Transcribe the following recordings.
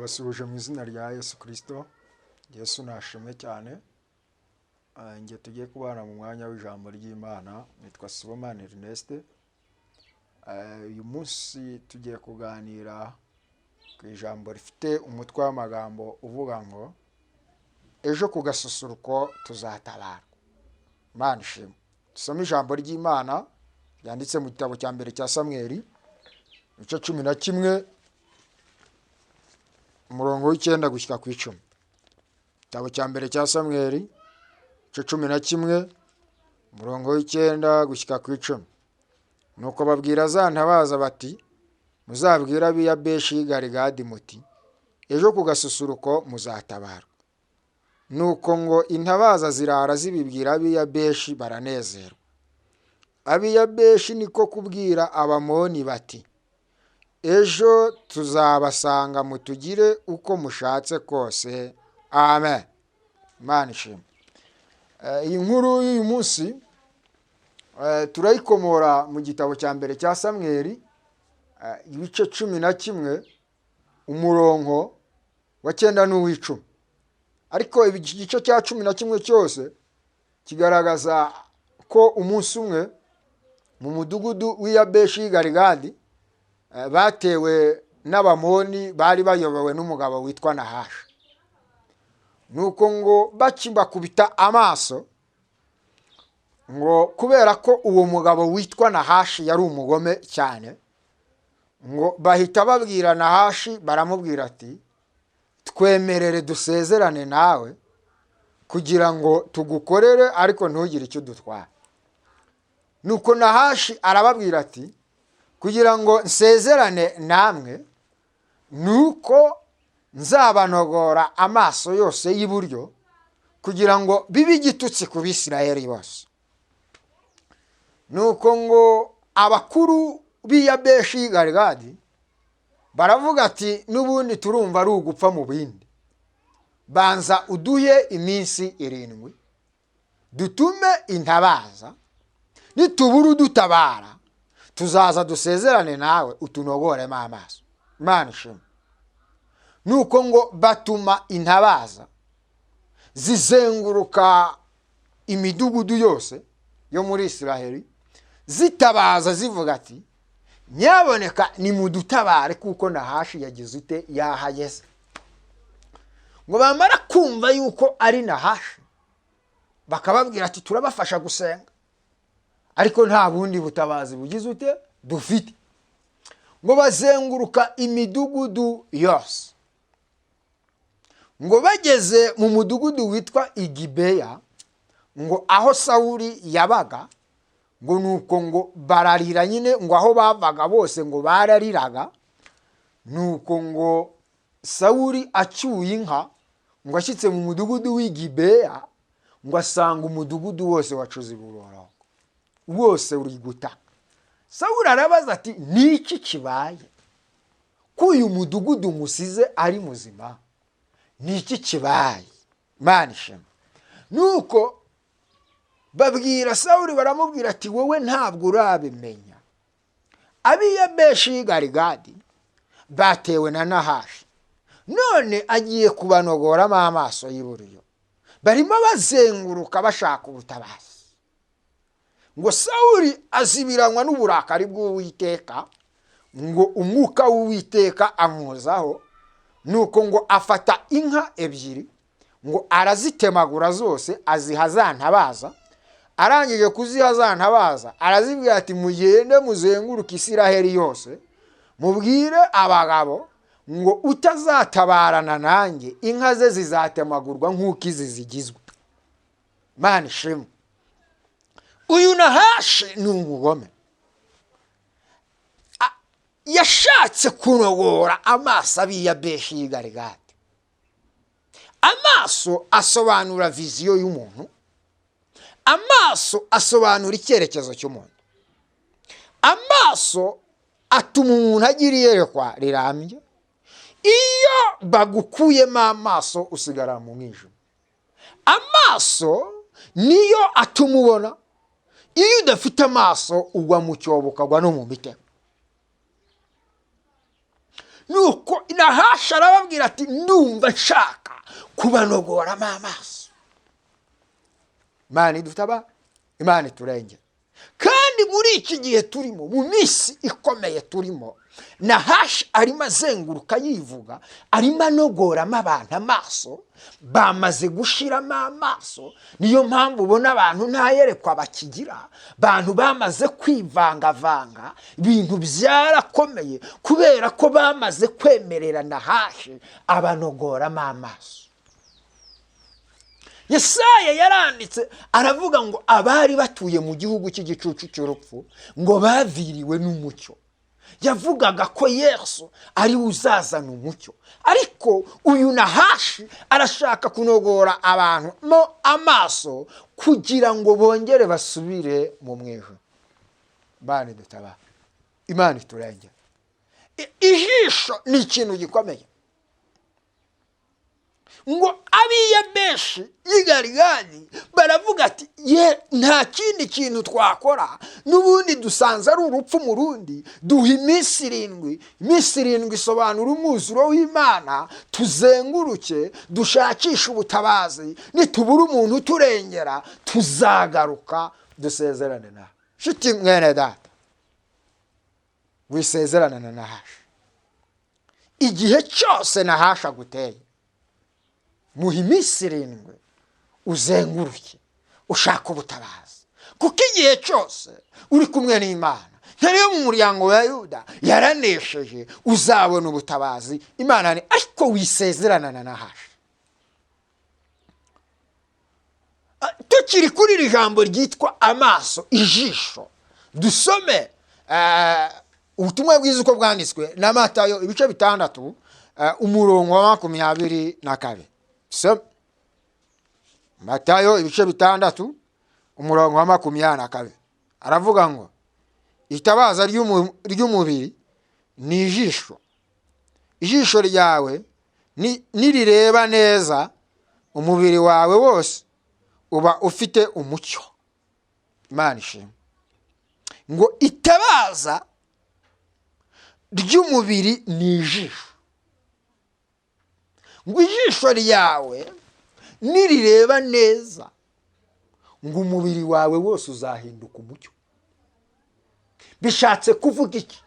Basubije mu izina rya Yesu Kristo. Yesu nashimwe cyane. Ngiye tugiye kubana mu mwanya w'ijambo ry'Imana. Nitwa Sibomana Ernest. Uyu munsi tugiye kuganira ku ijambo rifite umutwe w'amagambo uvuga ngo ejo ku gasusuruko tuzatabarwa. Imana ishimwe. Dusome ijambo ry'Imana yanditse mu gitabo cya mbere cya Samweli igice 11 umurongo w'ikenda gushyika ku 10. Igitabo cya mbere cya Samweli igice 11 umurongo w'ikenda gushyika ku 10. Nuko babwira za ntabaza bati muzabwira abiya Beshi y'i Galugadi muti ejo ku gasusuruko muzatabarwa. Nuko ngo intabaza zirara zibibwira abiya Beshi baranezerwa. Abiya Beshi niko kubwira Abamoni bati ejo tuzabasanga mutugire uko mushatse kose. Amen. Imana ishimwe. Iyi nkuru y'uyu munsi turayikomora mu gitabo cya mbere cya Samweli ibice 11 umurongo wa 9 n'uw'10. Ariko igice cya 11 cyose kigaragaza ko umunsi umwe mu mudugudu w'i Beshi y'i Galugadi batewe n'Abamoni bari bayobowe n'umugabo witwa Nahashi. Nuko ngo bakibakubita amaso ngo kubera ko uwo mugabo witwa Nahashi yari umugome cyane, ngo bahita babwira Nahashi baramubwira ati twemerere dusezerane nawe kugira ngo tugukorere ariko ntugire icyo dutwara. Nuko Nahashi arababwira ati kugira ngo nsezerane namwe nuko nzabanogora amaso yose y'iburyo kugira ngo bibe igitutsi ku Bisirayeli bose. Nuko ngo abakuru b'i Beshi y'i Galugadi baravuga ati n'ubundi turumva ari ugupfa mu bindi, banza uduhe iminsi 7 dutume intabaza, nitubura udutabara tuzaza dusezerane nawe utunogoremo amaso. Imana ishimwe. Nuko ngo batuma intabaza zizenguruka imidugudu yose yo muri Isiraheli zitabaza zivuga ati nyaboneka nimudutabare kuko Nahashi yagize ute yahageze. Ngo bamara kumva yuko ari Nahashi bakababwira ati turabafasha gusenga ariko nta bundi butabazi bugize ute dufite. Ngo bazenguruka imidugudu yose. Ngo bageze mu mudugudu witwa Igibeya, ngo aho Sawuli yabaga, ngo nuko ngo bararira nyine, ngo aho bavaga bose ngo barariraga. Nuko ngo Sawuli acyuye inka, ngo ashyitse mu mudugudu w'Igibeya, ngo asanga umudugudu wose wacuze ibiborogo wose uri gutaka. Sawuli arabaza ati niki kibaye ko uyu mudugudu musize ari muzima? Niki kibaye? Imana ishimwe. Nuko babwira Sawuli baramubwira ati wowe ntabwo urabimenya, abiya Beshi y'i Galugadi batewe na Nahashi, none agiye kubanogoramo amaso y'iburyo, barimo bazenguruka bashaka ubutabazi. Ngo Sawuli azibiranwa n'uburakari bw'Uwiteka, ngo umwuka w'Uwiteka amuzaho. Nuko ngo afata inka 2 ngo arazitemagura zose aziha za ntabaza. Arangije kuziha za ntabaza arazibwira ati mugende muzenguruka Isiraheli yose mubwire abagabo ngo utazatabarana nanjye inka ze zizatemagurwa nk'uko izi zigizwe. Imana ishimwe. Uyu Nahashi ni umugome. Yashatse kunogora amaso abiya Beshi y'i Galugadi. Amaso asobanura viziyo y'umuntu. Amaso asobanura icyerekezo cy'umuntu. Amaso atuma umuntu agira iyerekwa rirambye. Iyo bagukuyemo amaso usigara mu mwijima. Amaso niyo atuma ubona. Iyo udafite amaso ugwa mu cyobo ukagwa no mu mitego. nuko Nahashi arababwira ati ndumva nshaka kubanogoramo amaso. Imana idutaba, Imana iturengera. Kandi muri iki gihe turimo, mu minsi ikomeye turimo, Nahashi arimo azenguruka yivuga, arimo anogoramo abantu amaso, bamaze gushiramo amaso. Niyo mpamvu ubona abantu nta yerekwa bakigira, abantu bamaze kwivangavanga, ibintu byarakomeye kubera ko bamaze kwemerera Nahashi abanogoramo amaso. Yesaya yaranditse aravuga ngo abari batuye mu gihugu cy'igicucu cy'urupfu ngo baviriwe n'umucyo. Yavugaga ko Yesu ari uzazana umucyo, ariko uyu Nahashi arashaka kunogora abantu mo amaso kugira ngo bongere basubire mu mwijima. Bane dutaba, Imana iturengera. Ijisho ni ikintu gikomeye. Ngo abiyabeshi y'igarigari baravuga ati ye nta kindi kintu twakora, n'ubundi dusanze ari urupfu mu rundi, duha iminsi 7. Iminsi 7 isobanura umwuzuro w'Imana, tuzenguruke dushakisha ubutabazi, nitubura umuntu turengera tuzagaruka dusezerane na shiti. Mwene data, wisezerana na Nahashi. Igihe cyose Nahashi aguteye, muha iminsi 7 uzenguruke ushaka ubutabazi, kuko igihe cyose uri kumwe n'Imana. Ntariyo mu muryango wa Yuda yaranesheje, uzabona ubutabazi. Imana ni ariko wisezerana na Nahashi. Tukiri kuri iri jambo ryitwa amaso, ijisho, dusome ubutumwa bwiza uko bwanditswe na Matayo ibice 6 umurongo wa 22. So, Matayo ibice 6 umurongo wa 22 aravuga ngo itabaza ry'umubiri ni ijisho. Ijisho ryawe nirireba neza, umubiri wawe wose uba ufite umucyo. Imana ishimwe. Ngo itabaza ry'umubiri ni ijisho. Ngo ijisho ryawe nirireba neza, ngo umubiri wawe wose uzahinduka umucyo. Bishatse kuvuga iki?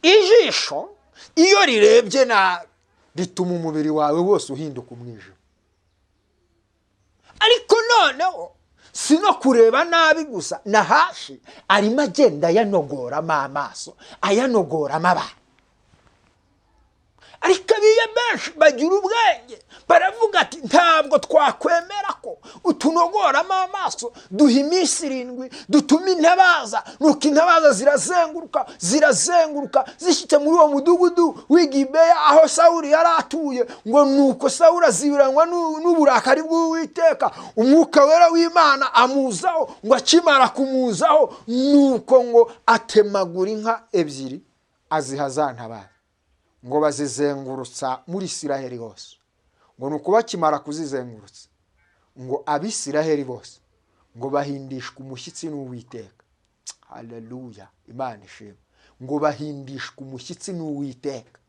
Ijisho iyo rirebye nabi rituma umubiri wawe wose uhinduka umwijima. Ariko noneho si no kureba nabi gusa, Nahashi arimo agenda yanogoramo amaso, ayanogoramo abantu. Ariko abiyabeshi bagira ubwenge, baravuga ati ntabwo twakwemera ko utunogoramo amaso, duha iminsi 7 dutuma intabaza. Nuko intabaza zirazenguruka zishyitse muri uwo mudugudu w'Igibeya aho Sawuli yari atuye. Ngo nuko Sawuli azibiranywa n'uburakari bw'Uwiteka, umwuka wera w'Imana amuzaho. Ngo akimara kumuzaho, nuko ngo atemagura inka 2 aziha za ntabaza, ngo bazizengurutsa muri Isiraheli hose. Ngo nuko bakimara kuzizengurutsa, ngo Abisiraheli bose ngo bahindishwe umushyitsi n'Uwiteka. Haleluya, Imana ishimwe. Ngo bahindishwe umushyitsi n'Uwiteka,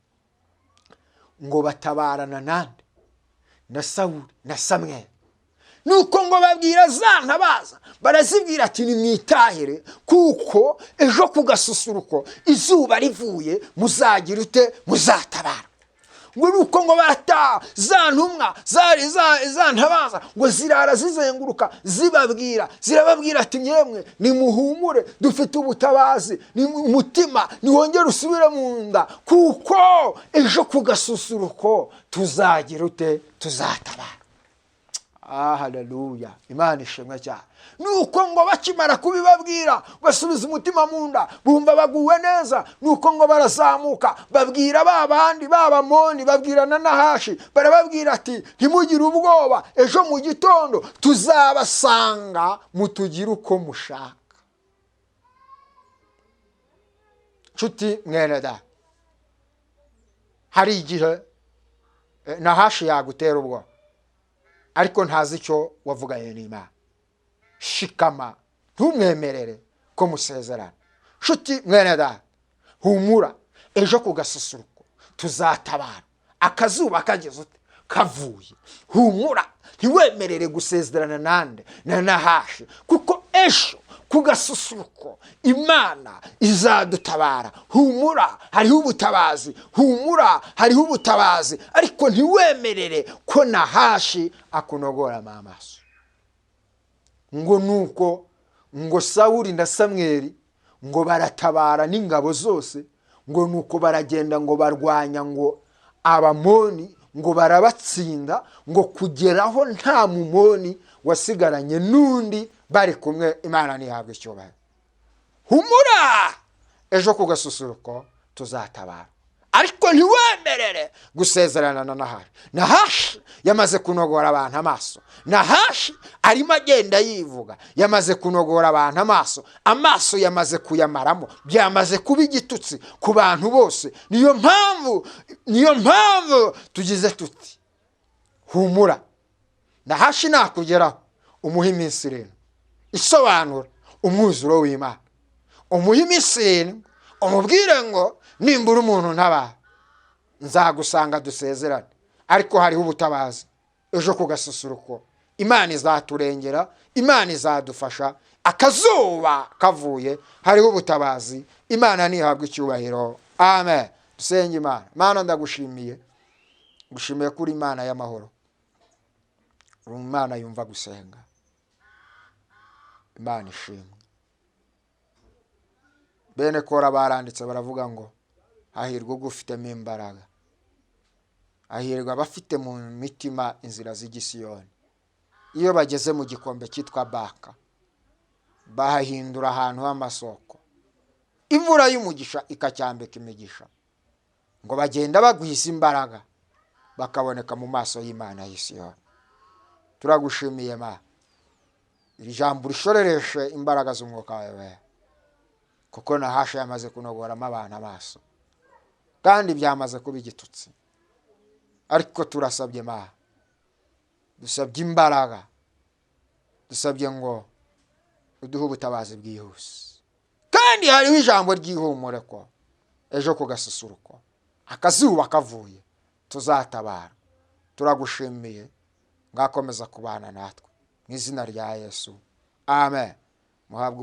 ngo batabarana nande na Sawuli na Samweli. Nuko ngo babwira za ntabaza, barazibwira ati nimwitahire, kuko ejo ku gasusuruko izuba rivuye muzagira ute, muzatabara. Ngo nuko ngo barataha, za ntumwa za ntabaza ngo zirara zizenguruka zirababwira ati yemwe nimuhumure, dufite ubutabazi, ni umutima niwongere usubire mu nda, kuko ejo ku gasusuruko tuzagira ute, tuzatabara. Haleluya, Imana ishimwe cyane. Nuko ngo bakimara kubibabwira basubiza umutima mu nda, bumva baguwe neza. Nuko ngo barazamuka babwira babandi b'Abamoni, babwira na Nahashi, barababwira ati ntimugire ubwoba, ejo mu gitondo tuzabasanga mutugira uko mushaka. Nshuti mwene data, hari igihe Nahashi yagutera ubwoba, ariko ntazi icyo wavuganye n'Imana. Shikama, ntumwemerere ko musezerana. Nshuti mwene data, humura, ejo ku gasusuruko tuzatabara. Akazuba kageze ute? Kavuye. Humura, ntiwemerere gusezerana nande na Nahashi, kuko ejo ku gasusuruko Imana izadutabara. Humura, hariho ubutabazi. Humura, hariho ubutabazi. Ariko ntiwemerere ko Nahashi akunogora amaso. Ngo nuko ngo Sawuli na Samweli ngo baratabara n'ingabo zose, ngo nuko baragenda ngo barwanya ngo Abamoni, ngo barabatsinda, ngo kugeraho nta mumoni wasigaranye n'undi bari kumwe. Imana nihabwe icyubahiro. Humura, ejo ku gasusuruko tuzatabara. Ariko ntiwemerere gusezerana na Nahashi. Nahashi yamaze kunogora abantu amaso. Nahashi arimo agenda yivuga, yamaze kunogora abantu amaso. Amaso yamaze kuyamaramo, byamaze kuba igitutsi ku bantu bose. Niyo mpamvu tugize tuti humura, Nahashi nakugeraho umuha iminsi 7 isobanura umwuzuro w'Imana. Umuha iminsi 7 umubwire ngo nimbura umuntu ntabara nzagusanga dusezerane. Ariko hariho ubutabazi ejo ku gasusuruko. Imana izaturengera, Imana izadufasha. Akazuba kavuye, hariho ubutabazi. Imana nihabwe icyubahiro. Amen. Dusenge Imana. Mana ndagushimiye, gushimiye kuri Imana y'amahoro. Imana yumva gusenga. Imana ishimwe. Bene Kora baranditse baravuga ngo hahirwa ugufitemo imbaraga, hahirwa abafite mu mitima inzira z'igisiyoni. Iyo bageze mu gikombe cyitwa Baka, bahahindura ahantu h'amasoko, imvura y'umugisha ikacyambika imigisha, ngo bagenda bagwiza imbaraga bakaboneka mu maso y'Imana y'Isiyoni. Turagushimiye Mana, iri jambo rishorereshe imbaraga z'umwuka wawe, kuko Nahashi yamaze kunogoramo abantu amaso kandi byamaze kuba igitutsi. Ariko turasabye Mana, dusabye imbaraga, dusabye ngo uduhe ubutabazi bwihuse. Kandi hariho ijambo ry'ihumure ko ejo ku gasusuruko akazuba kavuye tuzatabara. Turagushimiye, ngakomeza kubana natwe mu izina rya Yesu. Amen. Muhabwe